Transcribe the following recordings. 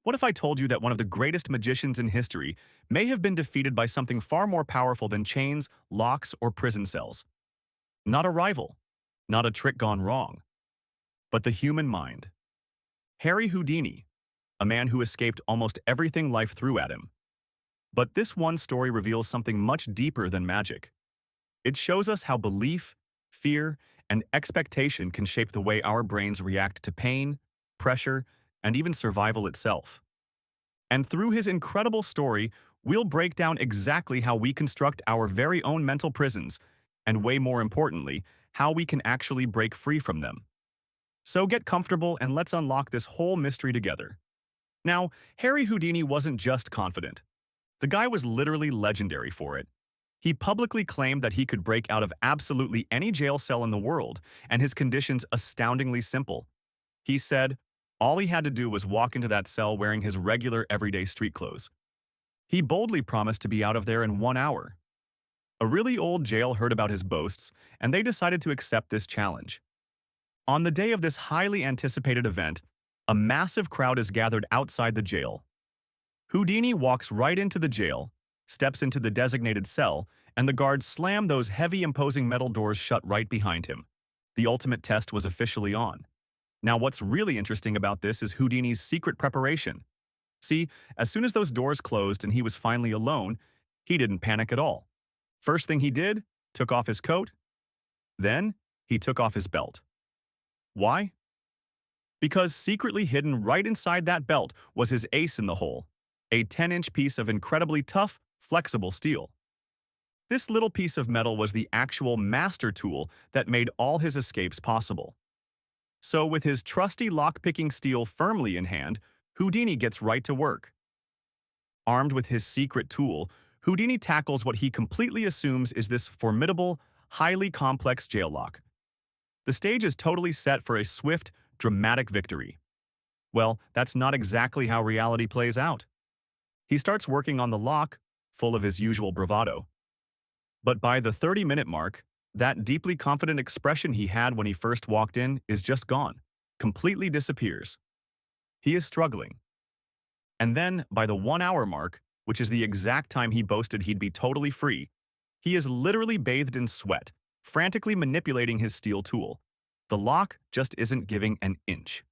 What if I told you that one of the greatest magicians in history may have been defeated by something far more powerful than chains, locks, or prison cells? Not a rival, not a trick gone wrong, but the human mind. Harry Houdini, a man who escaped almost everything life threw at him. But this one story reveals something much deeper than magic. It shows us how belief, fear, and expectation can shape the way our brains react to pain, pressure, and even survival itself. And through his incredible story, we'll break down exactly how we construct our very own mental prisons, and way more importantly, how we can actually break free from them. So get comfortable and let's unlock this whole mystery together. Now, Harry Houdini wasn't just confident. The guy was literally legendary for it. He publicly claimed that he could break out of absolutely any jail cell in the world, and his conditions astoundingly simple. He said, all he had to do was walk into that cell wearing his regular everyday street clothes. He boldly promised to be out of there in 1 hour. A really old jail heard about his boasts, and they decided to accept this challenge. On the day of this highly anticipated event, a massive crowd is gathered outside the jail. Houdini walks right into the jail, steps into the designated cell, and the guards slam those heavy imposing metal doors shut right behind him. The ultimate test was officially on. Now what's really interesting about this is Houdini's secret preparation. See, as soon as those doors closed and he was finally alone, he didn't panic at all. First thing he did, took off his coat. Then, he took off his belt. Why? Because secretly hidden right inside that belt was his ace in the hole, a 10-inch piece of incredibly tough, flexible steel. This little piece of metal was the actual master tool that made all his escapes possible. So with his trusty lock-picking steel firmly in hand, Houdini gets right to work. Armed with his secret tool, Houdini tackles what he completely assumes is this formidable, highly complex jail lock. The stage is totally set for a swift, dramatic victory. Well, that's not exactly how reality plays out. He starts working on the lock, full of his usual bravado. But by the 30-minute mark, that deeply confident expression he had when he first walked in is just gone, completely disappears. He is struggling. And then, by the 1 hour mark, which is the exact time he boasted he'd be totally free, he is literally bathed in sweat, frantically manipulating his steel tool. The lock just isn't giving an inch.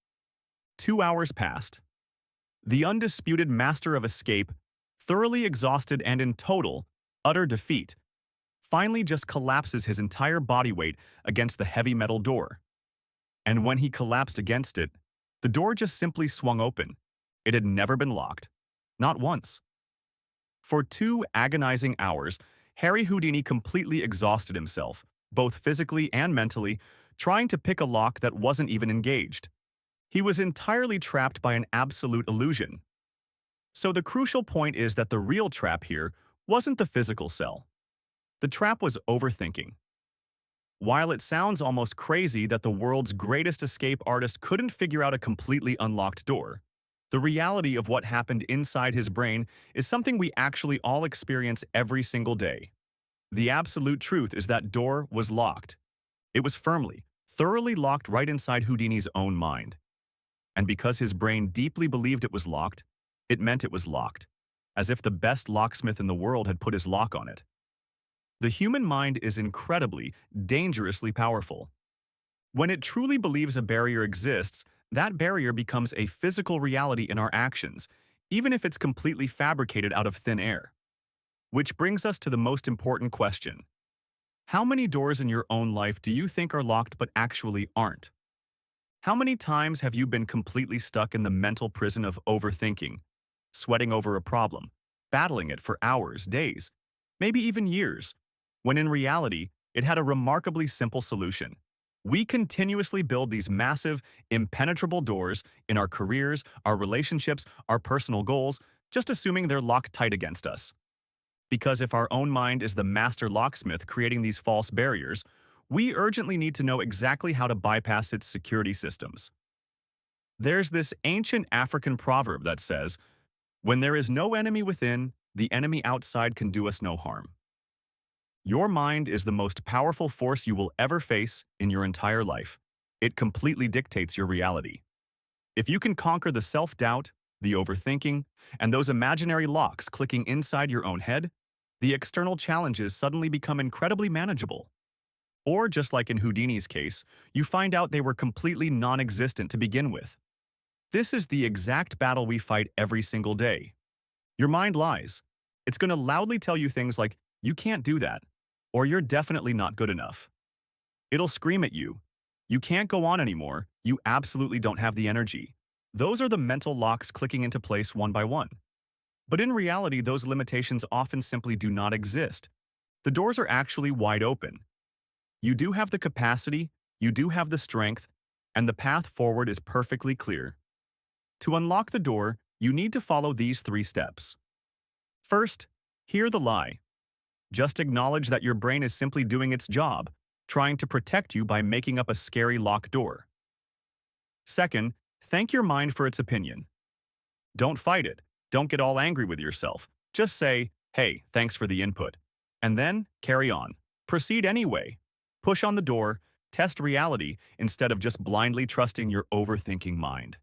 2 hours passed. The undisputed master of escape, thoroughly exhausted and in total, utter defeat, finally just collapses his entire body weight against the heavy metal door. And when he collapsed against it, the door just simply swung open. It had never been locked. Not once. For 2 agonizing hours, Harry Houdini completely exhausted himself, both physically and mentally, trying to pick a lock that wasn't even engaged. He was entirely trapped by an absolute illusion. So the crucial point is that the real trap here wasn't the physical cell. The trap was overthinking. While it sounds almost crazy that the world's greatest escape artist couldn't figure out a completely unlocked door, the reality of what happened inside his brain is something we actually all experience every single day. The absolute truth is that door was locked. It was firmly, thoroughly locked right inside Houdini's own mind. And because his brain deeply believed it was locked, it meant it was locked, as if the best locksmith in the world had put his lock on it. The human mind is incredibly, dangerously powerful. When it truly believes a barrier exists, that barrier becomes a physical reality in our actions, even if it's completely fabricated out of thin air. Which brings us to the most important question. How many doors in your own life do you think are locked but actually aren't? How many times have you been completely stuck in the mental prison of overthinking, sweating over a problem, battling it for hours, days, maybe even years, when in reality, it had a remarkably simple solution? We continuously build these massive, impenetrable doors in our careers, our relationships, our personal goals, just assuming they're locked tight against us. Because if our own mind is the master locksmith creating these false barriers, we urgently need to know exactly how to bypass its security systems. There's this ancient African proverb that says, "When there is no enemy within, the enemy outside can do us no harm." Your mind is the most powerful force you will ever face in your entire life. It completely dictates your reality. If you can conquer the self-doubt, the overthinking, and those imaginary locks clicking inside your own head, the external challenges suddenly become incredibly manageable. Or, just like in Houdini's case, you find out they were completely non-existent to begin with. This is the exact battle we fight every single day. Your mind lies. It's going to loudly tell you things like, you can't do that, or you're definitely not good enough. It'll scream at you. You can't go on anymore. You absolutely don't have the energy. Those are the mental locks clicking into place one by one. But in reality, those limitations often simply do not exist. The doors are actually wide open. You do have the capacity, you do have the strength, and the path forward is perfectly clear. To unlock the door, you need to follow these 3 steps. First, hear the lie. Just acknowledge that your brain is simply doing its job, trying to protect you by making up a scary locked door. Second, thank your mind for its opinion. Don't fight it. Don't get all angry with yourself. Just say, hey, thanks for the input. And then, carry on. Proceed anyway. Push on the door, test reality instead of just blindly trusting your overthinking mind.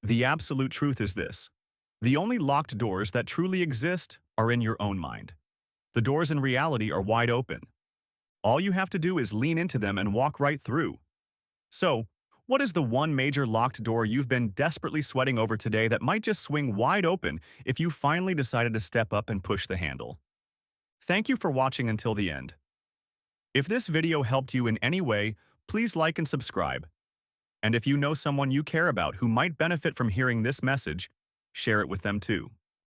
The absolute truth is this. The only locked doors that truly exist are in your own mind. The doors in reality are wide open. All you have to do is lean into them and walk right through. So, what is the one major locked door you've been desperately sweating over today that might just swing wide open if you finally decided to step up and push the handle? Thank you for watching until the end. If this video helped you in any way, please like and subscribe. And if you know someone you care about who might benefit from hearing this message, share it with them too.